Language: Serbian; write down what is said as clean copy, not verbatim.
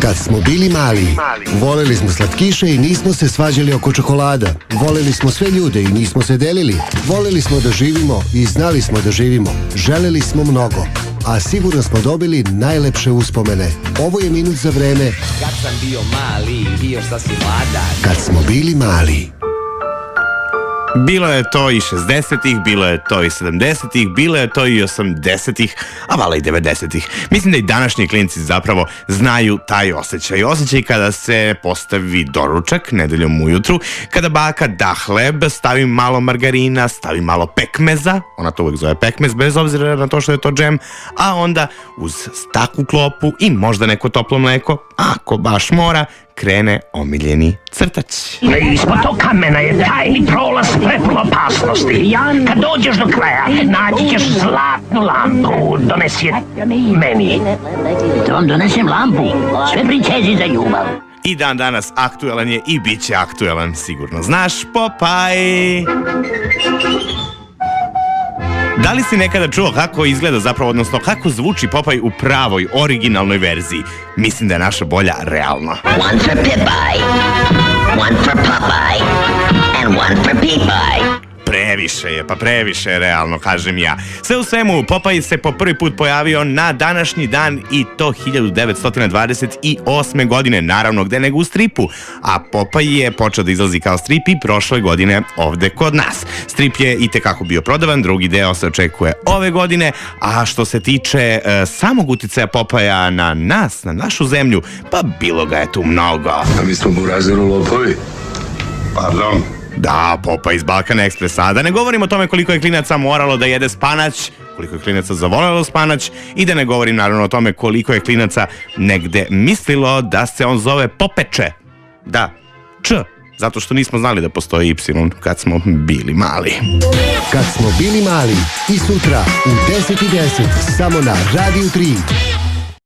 Kad smo bili mali, voleli smo slatkiše i nismo se svađali oko čokolada. Voleli smo sve ljude i nismo se delili. Voleli smo da živimo i znali smo da živimo. Želeli smo mnogo, a sigurno smo dobili najlepše uspomene. Ovo je minut za vreme Kad sam bio mali, bio šta si mlada. Kad smo bili mali. Bilo je to i 60-ih, bilo je to i 70-ih, bilo je to i 80-ih, a vala i 90-ih. Mislim da i današnji klinci zapravo znaju taj osjećaj. Osjećaj kada se postavi doručak nedeljom ujutru, kada baka da hleb, stavi malo margarina, stavi malo pekmeza, ona to uvijek zove pekmez, bez obzira na to što je to džem, a onda uz staklu klopu i možda neko toplo mleko, ako baš mora, krene omiljeni crtač. Ispod tog kamena je tajni prolaz prepun opasnosti. Kad dođeš do kraja, naći ćeš zlatnu lampu. Donesi je meni. Da vam donesem lampu? Sve princezi za ljubav. I dan danas aktuelan je i bit će aktuelan, sigurno znaš, Popaj. Da li si nekada čuo kako izgleda zapravo, odnosno kako zvuči Popaj u pravoj, originalnoj verziji? Mislim da je naša bolja realna. One for Popeye, one for Popeye, and one for Peepeye. Previše je realno, kažem ja. Sve u svemu, Popaj se po prvi put pojavio na današnji dan i to 1928. godine, naravno gde nego u stripu. A Popaj je počeo da izlazi kao strip i prošle godine ovde kod nas. Strip je itekako bio prodavan, drugi deo se očekuje ove godine, a što se tiče samog uticaja Popaja na nas, na našu zemlju, pa bilo ga je tu mnogo. A mi smo burazeru lopovi. Pardon. Da, Popaj iz Balkan Ekspresa. Da ne govorim o tome koliko je klinaca moralo da jede spanać, koliko je klinaca zavolelo spanać i da ne govorim naravno o tome koliko je klinaca negde mislilo da se on zove Popeče. Da, Č, zato što nismo znali da postoji Y kad smo bili mali. Kad smo bili mali i sutra u 10:10 samo na Radio 3.